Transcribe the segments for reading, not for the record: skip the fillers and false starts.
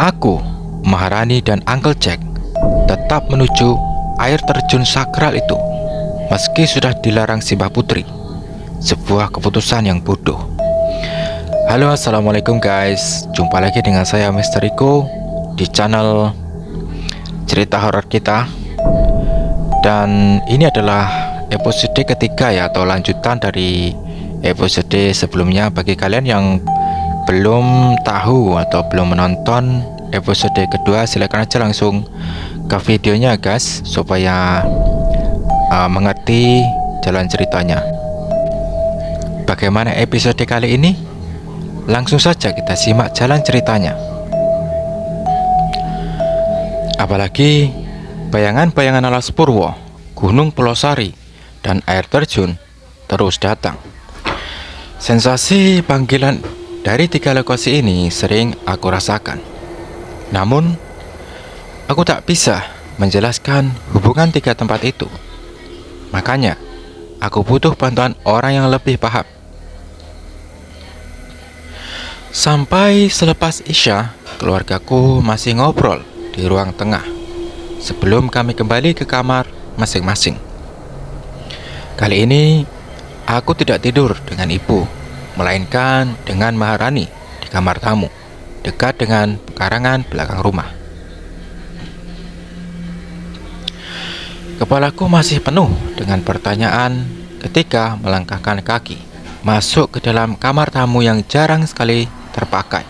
Aku, Maharani dan Uncle Jack tetap menuju air terjun sakral itu meski sudah dilarang Simbah Putri. Sebuah keputusan yang bodoh. Halo, assalamualaikum guys. Jumpa lagi dengan saya Mr. Rico di channel cerita horor kita. Dan ini adalah episode ketiga ya, atau lanjutan dari episode sebelumnya. Bagi kalian yang belum tahu atau belum menonton episode kedua, silakan aja langsung ke videonya guys, supaya mengerti jalan ceritanya. Bagaimana episode kali ini? Langsung saja kita simak jalan ceritanya. Apalagi bayangan-bayangan alas purwo, Gunung Pelosari, dan air terjun terus datang. Sensasi panggilan dari tiga lokasi ini sering aku rasakan. Namun, aku tak bisa menjelaskan hubungan tiga tempat itu. Makanya, aku butuh bantuan orang yang lebih paham. Sampai selepas Isya, keluargaku masih ngobrol di ruang tengah sebelum kami kembali ke kamar masing-masing. Kali ini, aku tidak tidur dengan ibu, melainkan dengan Maharani di kamar tamu, dekat dengan pekarangan belakang rumah. Kepalaku masih penuh dengan pertanyaan ketika melangkahkan kaki masuk ke dalam kamar tamu yang jarang sekali terpakai.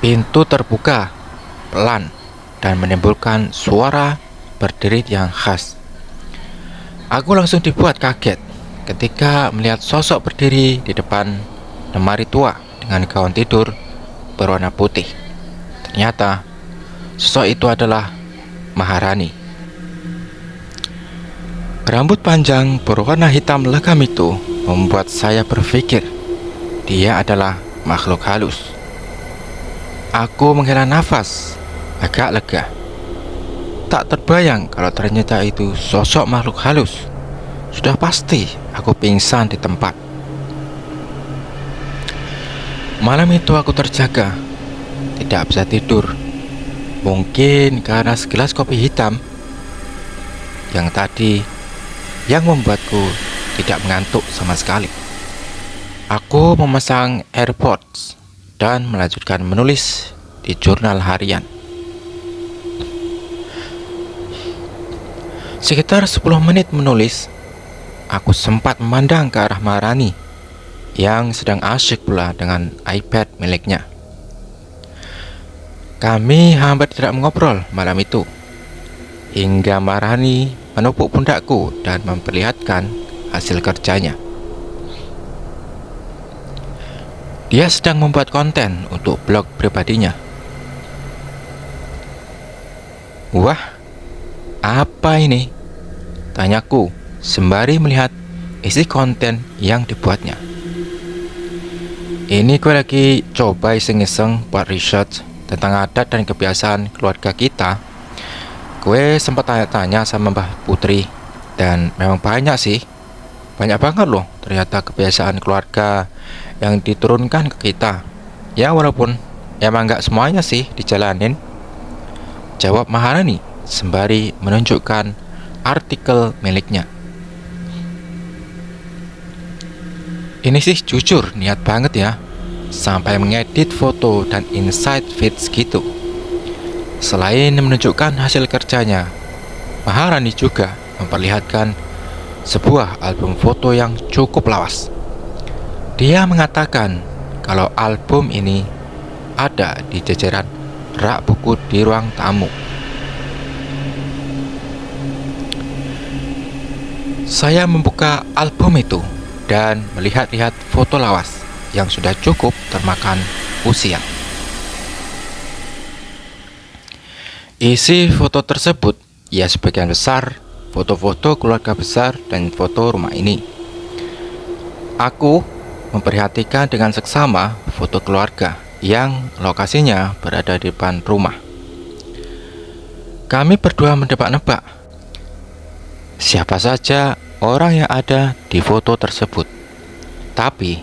Pintu terbuka pelan dan menimbulkan suara berderit yang khas. Aku langsung dibuat kaget ketika melihat sosok berdiri di depan lemari tua dengan gaun tidur berwarna putih. Ternyata sosok itu adalah Maharani. Rambut panjang berwarna hitam legam itu membuat saya berpikir dia adalah makhluk halus. Aku menghela nafas agak lega. Tak terbayang kalau ternyata itu sosok makhluk halus. Sudah pasti aku pingsan di tempat. Malam itu aku terjaga, tidak bisa tidur. Mungkin karena segelas kopi hitam yang membuatku tidak mengantuk sama sekali. Aku memasang AirPods dan melanjutkan menulis di jurnal harian. Sekitar 10 menit menulis, aku sempat memandang ke arah Maharani yang sedang asyik pula dengan iPad miliknya. Kami hampir tidak mengobrol malam itu, hingga Maharani menepuk pundakku dan memperlihatkan hasil kerjanya. Dia sedang membuat konten untuk blog pribadinya. Wah, apa ini? Tanyaku sembari melihat isi konten yang dibuatnya. Ini gue lagi coba iseng-iseng buat research tentang adat dan kebiasaan keluarga kita. Gue sempat tanya-tanya sama Mbah Putri, dan memang banyak sih. Banyak banget loh ternyata kebiasaan keluarga yang diturunkan ke kita. Ya walaupun emang gak semuanya sih dijalanin, jawab Maharani sembari menunjukkan artikel miliknya. Ini sih jujur niat banget ya, sampai mengedit foto dan inside feeds gitu. Selain menunjukkan hasil kerjanya, Maharani juga memperlihatkan sebuah album foto yang cukup lawas. Dia mengatakan kalau album ini ada di jajaran rak buku di ruang tamu. Saya membuka album itu dan melihat-lihat foto lawas yang sudah cukup termakan usia. Isi foto tersebut ya sebagian besar foto-foto keluarga besar dan foto rumah ini. Aku memperhatikan dengan seksama foto keluarga yang lokasinya berada di depan rumah. Kami berdua menebak-nebak siapa saja orang yang ada di foto tersebut. Tapi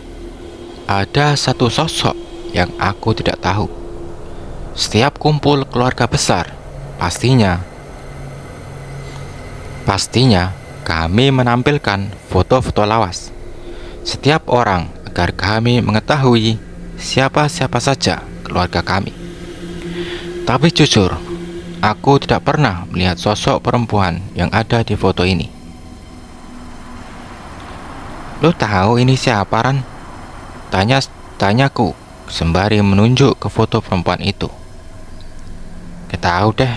ada satu sosok yang aku tidak tahu. Setiap kumpul keluarga besar, pastinya kami menampilkan foto-foto lawas setiap orang agar kami mengetahui siapa-siapa saja keluarga kami. Tapi jujur, aku tidak pernah melihat sosok perempuan yang ada di foto ini. Lo tahu ini siapa, Ran? Tanyaku sembari menunjuk ke foto perempuan itu. Gak tahu deh,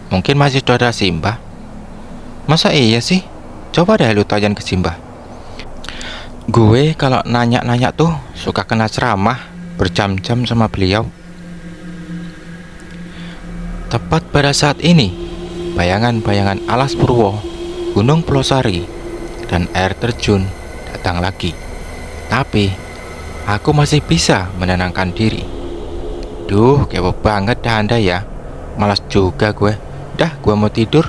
mungkin masih saudara Simbah. Masa iya sih? Coba deh lu tanya ke Simbah. Gue kalau nanya-nanya tuh suka kena ceramah berjam-jam sama beliau. Tepat pada saat ini, bayangan-bayangan alas Purwo, Gunung Pelosari, dan air terjun datang lagi. Tapi, aku masih bisa menenangkan diri. Duh, kepo banget dah Anda ya. Malas juga gue. Dah, gue mau tidur.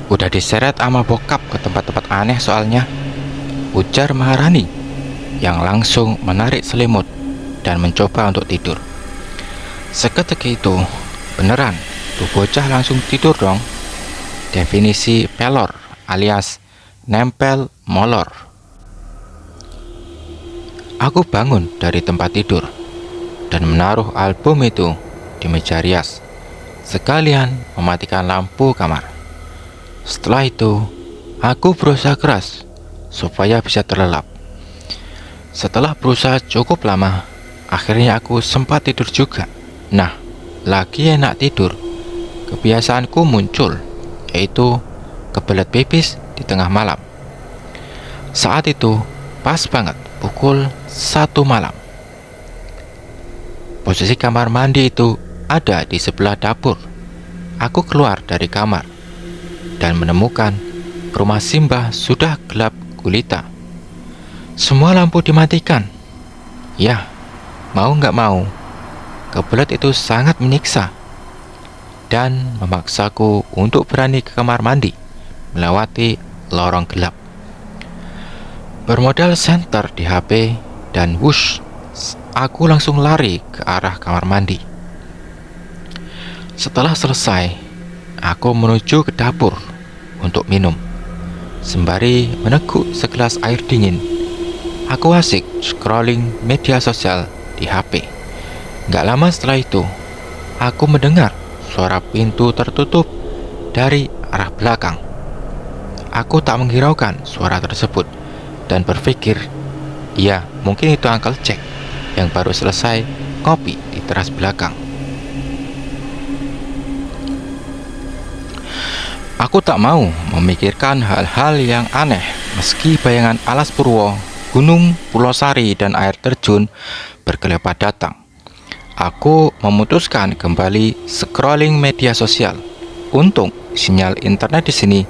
Udah diseret sama bokap ke tempat-tempat aneh soalnya, ujar Maharani yang langsung menarik selimut dan mencoba untuk tidur. Seketika itu, beneran, tuh bocah langsung tidur dong. Definisi pelor alias nempel molor. Aku bangun dari tempat tidur dan menaruh album itu di meja rias, sekalian mematikan lampu kamar. Setelah itu, aku berusaha keras supaya bisa terlelap. Setelah berusaha cukup lama, akhirnya aku sempat tidur juga. Nah, lagi enak tidur, kebiasaanku muncul, yaitu kebelet pipis di tengah malam. Saat itu, pas banget pukul 1 malam. Posisi kamar mandi itu ada di sebelah dapur. Aku keluar dari kamar dan menemukan rumah Simbah sudah gelap gulita. Semua lampu dimatikan. Ya, mau nggak mau, kebelet itu sangat menyiksa dan memaksaku untuk berani ke kamar mandi melewati lorong gelap. Bermodal senter di HP dan wush, aku langsung lari ke arah kamar mandi. Setelah selesai, aku menuju ke dapur untuk minum. Sembari meneguk segelas air dingin, aku asik scrolling media sosial di HP. Gak lama setelah itu, aku mendengar suara pintu tertutup dari arah belakang. Aku tak menghiraukan suara tersebut dan berpikir, ya mungkin itu Uncle Jack yang baru selesai ngopi di teras belakang. Aku tak mau memikirkan hal-hal yang aneh meski bayangan alas Purwo, Gunung Pulosari, dan air terjun bergelepat datang. Aku memutuskan kembali scrolling media sosial. Untung sinyal internet di sini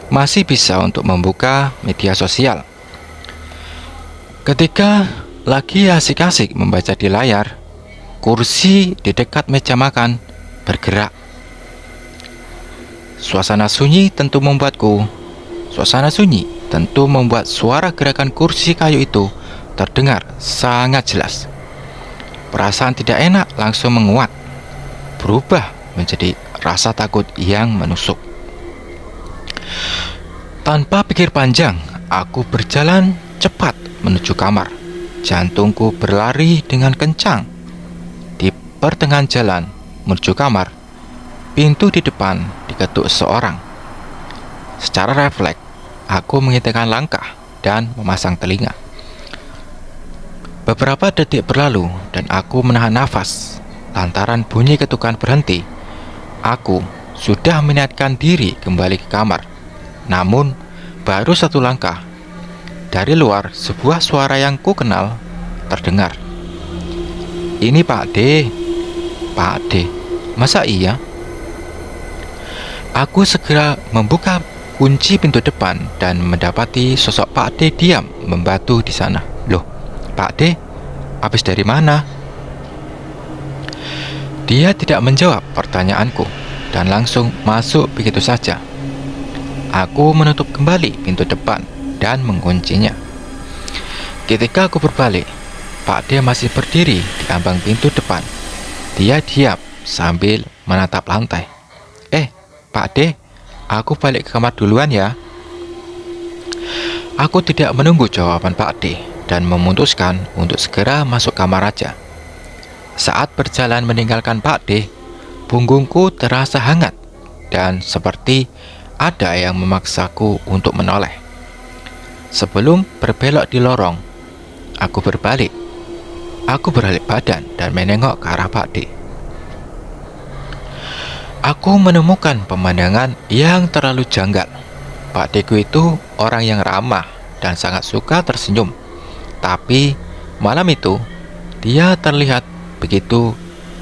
masih bisa untuk membuka media sosial. Ketika lagi asik-asik membaca di layar, kursi di dekat meja makan bergerak. Suasana sunyi tentu membuat suara gerakan kursi kayu itu terdengar sangat jelas. Perasaan tidak enak langsung menguat, berubah menjadi rasa takut yang menusuk. Tanpa pikir panjang, aku berjalan cepat menuju kamar. Jantungku berlari dengan kencang. Di pertengahan jalan menuju kamar, pintu di depan diketuk seorang. Secara refleks, aku menghentikan langkah dan memasang telinga. Beberapa detik berlalu dan aku menahan nafas. Lantaran bunyi ketukan berhenti, aku sudah meniatkan diri kembali ke kamar. Namun, baru satu langkah, dari luar sebuah suara yang ku kenal terdengar. Ini Pak D. Pak D, masa iya? Aku segera membuka kunci pintu depan dan mendapati sosok Pak D diam membatu di sana. Loh, Pak D, habis dari mana? Dia tidak menjawab pertanyaanku dan langsung masuk begitu saja. Aku menutup kembali pintu depan dan menguncinya. Ketika aku berbalik, Pak D masih berdiri di ambang pintu depan. Dia diam sambil menatap lantai. Pak D, aku balik ke kamar duluan ya. Aku tidak menunggu jawaban Pak D dan memutuskan untuk segera masuk kamar aja. Saat berjalan meninggalkan Pak D, punggungku terasa hangat dan seperti ada yang memaksaku untuk menoleh. Sebelum berbelok di lorong, aku berbalik. Aku berbalik badan dan menengok ke arah Pak D. Aku menemukan pemandangan yang terlalu janggal. Pak D ku itu orang yang ramah dan sangat suka tersenyum. Tapi malam itu dia terlihat begitu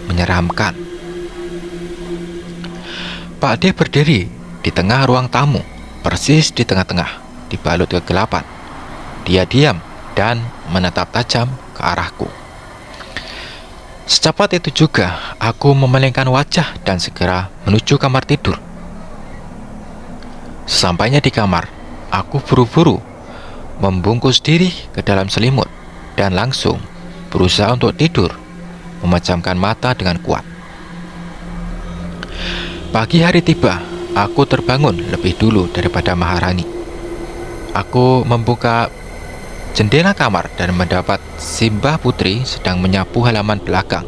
menyeramkan. Pak D berdiri di tengah ruang tamu, persis di tengah-tengah, dibalut kegelapan. Dia diam dan menatap tajam ke arahku. Secepat itu juga aku memalingkan wajah dan segera menuju kamar tidur. Sesampainya di kamar, aku buru-buru membungkus diri ke dalam selimut dan langsung berusaha untuk tidur, memejamkan mata dengan kuat. Pagi hari tiba, aku terbangun lebih dulu daripada Maharani. Aku membuka jendela kamar dan mendapat Simbah Putri sedang menyapu halaman belakang.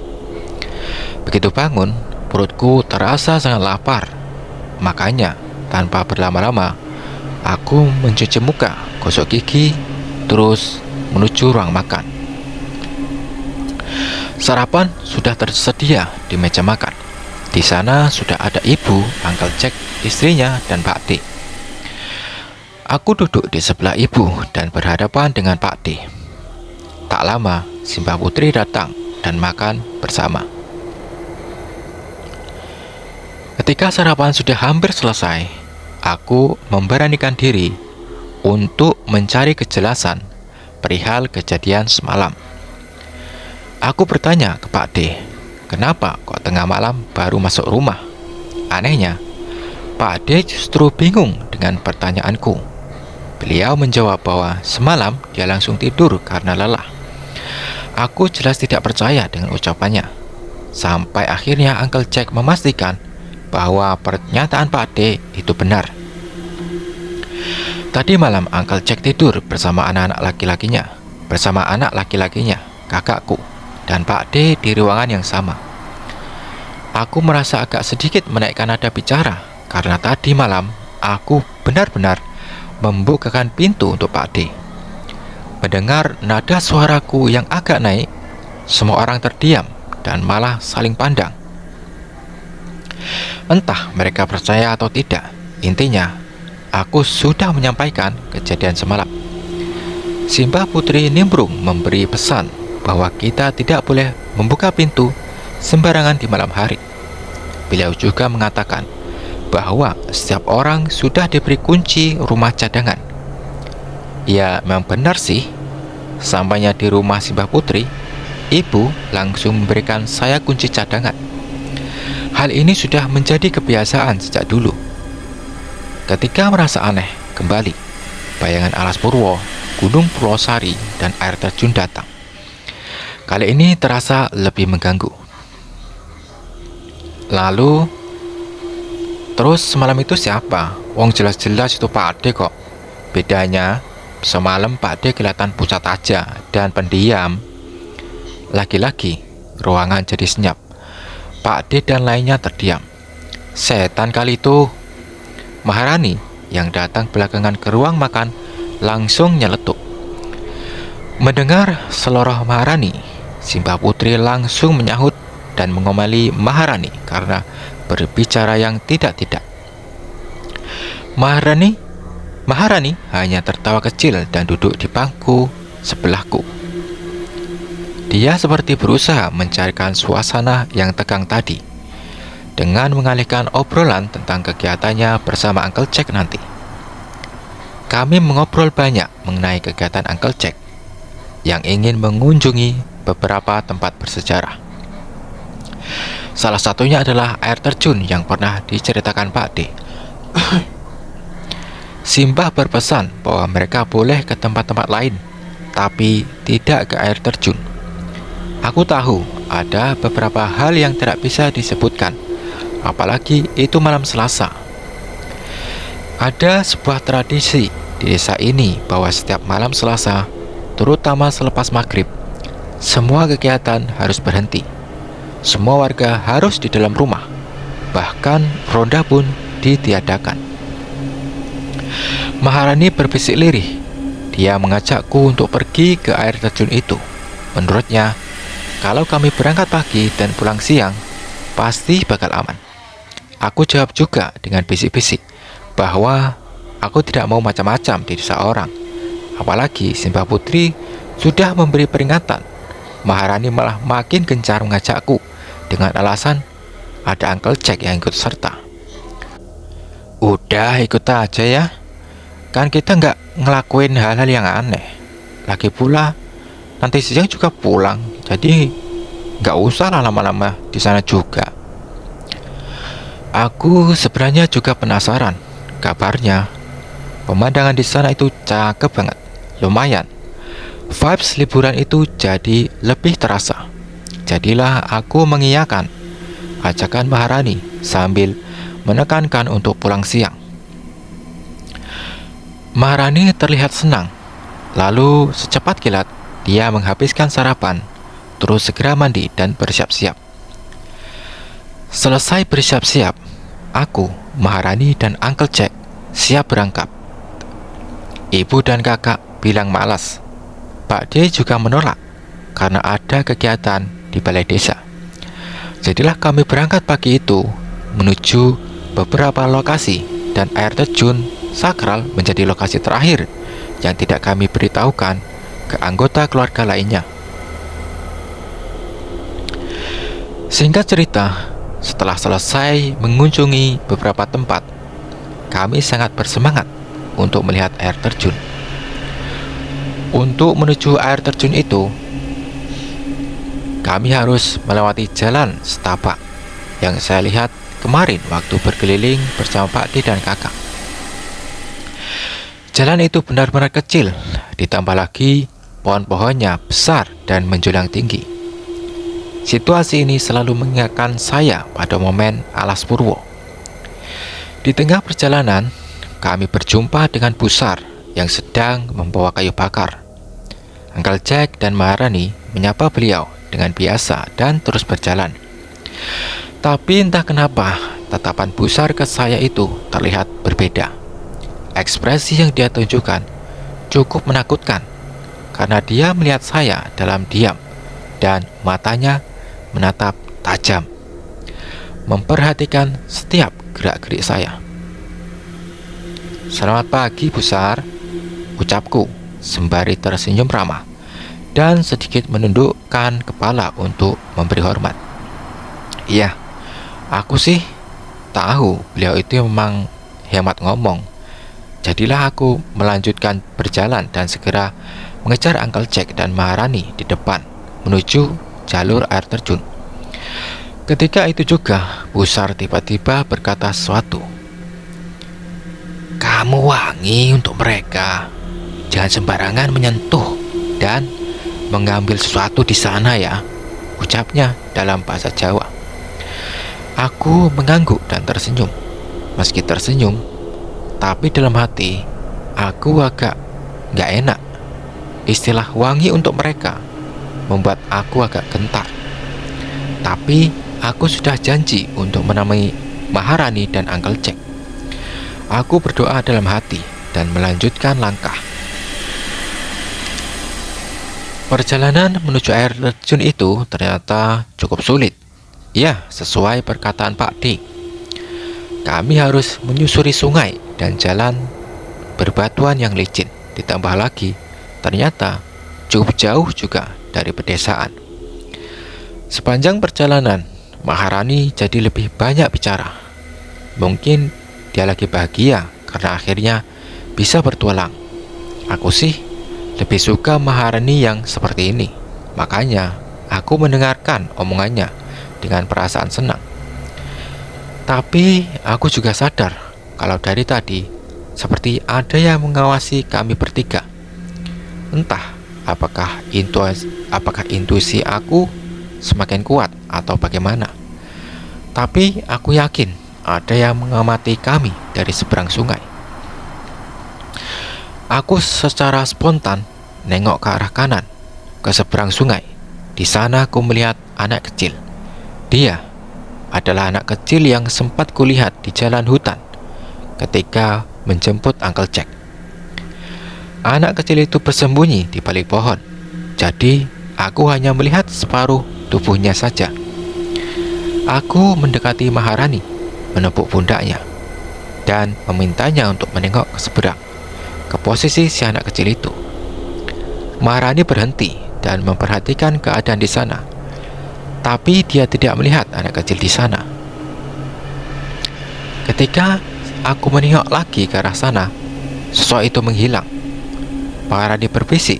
Begitu bangun, perutku terasa sangat lapar. Makanya, tanpa berlama-lama, aku mencuci muka, gosok gigi, terus menuju ruang makan. Sarapan sudah tersedia di meja makan. Di sana sudah ada ibu, Uncle Jack, istrinya, dan Pak D. Aku duduk di sebelah ibu dan berhadapan dengan Pak D. Tak lama, Simbah Putri datang dan makan bersama. Ketika sarapan sudah hampir selesai, aku memberanikan diri untuk mencari kejelasan perihal kejadian semalam. Aku bertanya ke Pak D, kenapa kok tengah malam baru masuk rumah? Anehnya, Pak D justru bingung dengan pertanyaanku. Beliau menjawab bahwa semalam dia langsung tidur karena lelah. Aku jelas tidak percaya dengan ucapannya. Sampai akhirnya Uncle Jack memastikan bahwa pernyataan Pak D itu benar. Tadi malam Uncle Jack tidur bersama anak laki-lakinya, kakakku, dan Pak D di ruangan yang sama. Aku merasa agak sedikit menaikkan nada bicara karena tadi malam aku benar-benar membukakan pintu untuk Pak D. Mendengar nada suaraku yang agak naik, semua orang terdiam dan malah saling pandang. Entah mereka percaya atau tidak, intinya aku sudah menyampaikan kejadian semalam. Simbah Putri nimbrung memberi pesan bahwa kita tidak boleh membuka pintu sembarangan di malam hari. Beliau juga mengatakan bahwa setiap orang sudah diberi kunci rumah cadangan. Ya, memang benar sih. Sampainya di rumah Simbah Putri, ibu langsung memberikan saya kunci cadangan. Hal ini sudah menjadi kebiasaan sejak dulu. Ketika merasa aneh kembali, bayangan alas Purwo, Gunung Purwosari, dan air terjun datang. Kali ini terasa lebih mengganggu. Lalu, terus semalam itu siapa? Wong jelas-jelas itu Pak D kok. Bedanya, semalam Pak D kelihatan pusat aja dan pendiam. Lagi-lagi, ruangan jadi senyap. Pak D dan lainnya terdiam. Setan kali itu. Maharani yang datang belakangan ke ruang makan langsung nyeletuk. Mendengar seloroh Maharani, Simbah Putri langsung menyahut dan mengomeli Maharani karena berbicara yang tidak-tidak. Maharani hanya tertawa kecil dan duduk di bangku sebelahku. Dia seperti berusaha mencarikan suasana yang tegang tadi dengan mengalihkan obrolan tentang kegiatannya bersama Uncle Jack nanti. Kami mengobrol banyak mengenai kegiatan Uncle Jack yang ingin mengunjungi beberapa tempat bersejarah. Salah satunya adalah air terjun yang pernah diceritakan Pak D. Simbah berpesan bahwa mereka boleh ke tempat-tempat lain, tapi tidak ke air terjun. Aku tahu ada beberapa hal yang tidak bisa disebutkan, apalagi itu malam Selasa. Ada sebuah tradisi di desa ini bahwa setiap malam Selasa, terutama selepas maghrib, semua kegiatan harus berhenti. Semua warga harus di dalam rumah, bahkan ronda pun ditiadakan. Maharani berbisik lirih. Dia mengajakku untuk pergi ke air terjun itu. Menurutnya, kalau kami berangkat pagi dan pulang siang, pasti bakal aman. Aku jawab juga dengan bisik-bisik bahwa aku tidak mau macam-macam di desa orang. Apalagi si Mbah Putri sudah memberi peringatan. Maharani malah makin gencar mengajakku dengan alasan ada Uncle Jack yang ikut serta. Udah ikut aja ya, kan kita nggak ngelakuin hal-hal yang aneh. Lagi pula nanti siang juga pulang, jadi nggak usah lama-lama di sana juga. Aku sebenarnya juga penasaran. Kabarnya pemandangan di sana itu cakep banget, lumayan. Vibes liburan itu jadi lebih terasa. Jadilah aku mengiyakan ajakan Maharani sambil menekankan untuk pulang siang. Maharani terlihat senang. Lalu secepat kilat dia menghabiskan sarapan, terus segera mandi dan bersiap-siap. Selesai bersiap-siap, aku, Maharani, dan Uncle Jack siap berangkat. Ibu dan kakak bilang malas. Pak D juga menolak karena ada kegiatan di balai desa. Jadilah kami berangkat pagi itu menuju beberapa lokasi, dan air terjun sakral menjadi lokasi terakhir yang tidak kami beritahukan ke anggota keluarga lainnya. Singkat cerita, setelah selesai mengunjungi beberapa tempat, kami sangat bersemangat untuk melihat air terjun. Untuk menuju air terjun itu, kami harus melewati jalan setapak yang saya lihat kemarin waktu berkeliling bersama Pak D dan kakak. Jalan itu benar-benar kecil, ditambah lagi pohon-pohonnya besar dan menjulang tinggi. Situasi ini selalu mengingatkan saya pada momen Alas Purwo. Di tengah perjalanan, kami berjumpa dengan Busar yang sedang membawa kayu bakar. Uncle Jack dan Maharani menyapa beliau dengan biasa dan terus berjalan. Tapi entah kenapa, tatapan Busar ke saya itu terlihat berbeda. Ekspresi yang dia tunjukkan cukup menakutkan karena dia melihat saya dalam diam dan matanya menatap tajam, memperhatikan setiap gerak-gerik saya. "Selamat pagi, Busar," ucapku sembari tersenyum ramah dan sedikit menundukkan kepala untuk memberi hormat. Iya, aku sih tahu beliau itu memang hemat ngomong. Jadilah aku melanjutkan berjalan dan segera mengejar Uncle Jack dan Maharani di depan menuju jalur air terjun. Ketika itu juga Busar tiba-tiba berkata sesuatu. "Kamu wangi untuk mereka. Jangan sembarangan menyentuh dan mengambil sesuatu di sana ya," ucapnya dalam bahasa Jawa. Aku mengangguk dan tersenyum. Meski tersenyum, tapi dalam hati aku agak gak enak. Istilah wangi untuk mereka membuat aku agak gentar. Tapi aku sudah janji untuk menemui Maharani dan Uncle Jack. Aku berdoa dalam hati dan melanjutkan langkah. Perjalanan menuju air terjun itu ternyata cukup sulit. Ya, sesuai perkataan Pak D. Kami harus menyusuri sungai dan jalan berbatuan yang licin. Ditambah lagi, ternyata cukup jauh juga dari pedesaan. Sepanjang perjalanan, Maharani jadi lebih banyak bicara. Mungkin dia lagi bahagia karena akhirnya bisa bertualang. Aku sih lebih suka Maharani yang seperti ini. Makanya aku mendengarkan omongannya dengan perasaan senang. Tapi aku juga sadar kalau dari tadi seperti ada yang mengawasi kami bertiga. Entah apakah intuisi aku semakin kuat atau bagaimana. Tapi aku yakin ada yang mengamati kami dari seberang sungai. Aku secara spontan nengok ke arah kanan, ke seberang sungai. Di sana aku melihat anak kecil. Dia adalah anak kecil yang sempat kulihat di jalan hutan ketika menjemput Uncle Jack. Anak kecil itu bersembunyi di balik pohon. Jadi aku hanya melihat separuh tubuhnya saja. Aku mendekati Maharani, menepuk pundaknya, dan memintanya untuk menengok ke seberang, ke posisi si anak kecil itu. Maharani berhenti dan memperhatikan keadaan di sana, tapi dia tidak melihat anak kecil di sana. Ketika aku menengok lagi ke arah sana, sosok itu menghilang. Maharani berbisik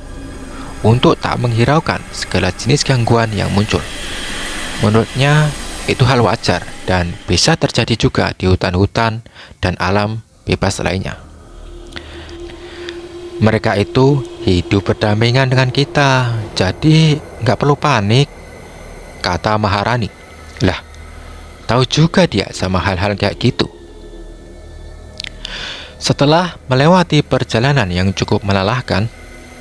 untuk tak menghiraukan segala jenis gangguan yang muncul. Menurutnya, itu hal wajar dan bisa terjadi juga di hutan-hutan dan alam bebas lainnya. Mereka itu hidup berdampingan dengan kita, jadi nggak perlu panik, kata Maharani. Lah, tahu juga dia sama hal-hal kayak gitu. Setelah melewati perjalanan yang cukup melelahkan,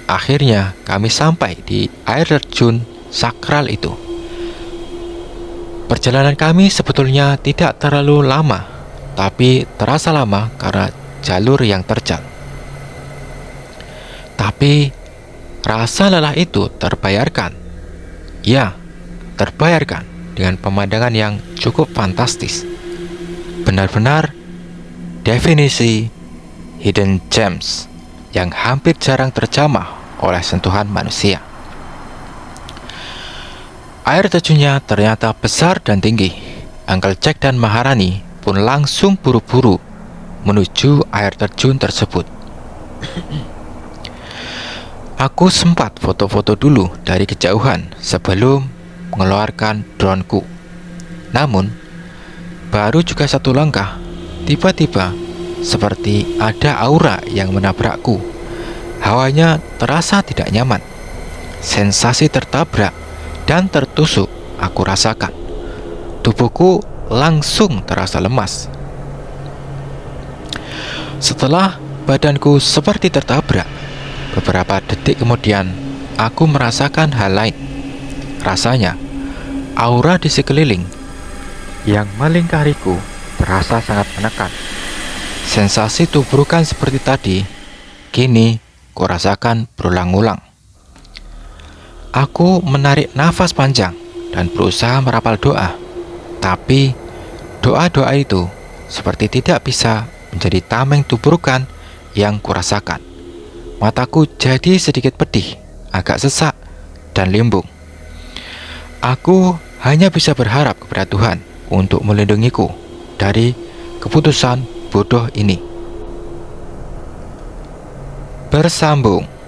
akhirnya kami sampai di air terjun sakral itu. Perjalanan kami sebetulnya tidak terlalu lama, tapi terasa lama karena jalur yang terjal. Tapi rasa lelah itu terbayarkan. Ya, terbayarkan dengan pemandangan yang cukup fantastis. Benar-benar definisi hidden gems yang hampir jarang terjamah oleh sentuhan manusia. Air terjunnya ternyata besar dan tinggi. Uncle Jack dan Maharani pun langsung buru-buru menuju air terjun tersebut. Aku sempat foto-foto dulu dari kejauhan sebelum mengeluarkan drone-ku. Namun, baru juga satu langkah, tiba-tiba seperti ada aura yang menabrakku. Hawanya terasa tidak nyaman. Sensasi tertabrak dan tertusuk aku rasakan. Tubuhku langsung terasa lemas. Setelah badanku seperti tertabrak, beberapa detik kemudian aku merasakan hal lain. Rasanya aura di sekeliling yang melingkariku terasa sangat menekan. Sensasi tubrukan seperti tadi kini kurasakan berulang-ulang. Aku menarik nafas panjang dan berusaha merapal doa. Tapi doa-doa itu seperti tidak bisa menjadi tameng tubrukan yang kurasakan. Mataku jadi sedikit pedih, agak sesak dan limbung. Aku hanya bisa berharap kepada Tuhan untuk melindungiku dari keputusan bodoh ini. Bersambung.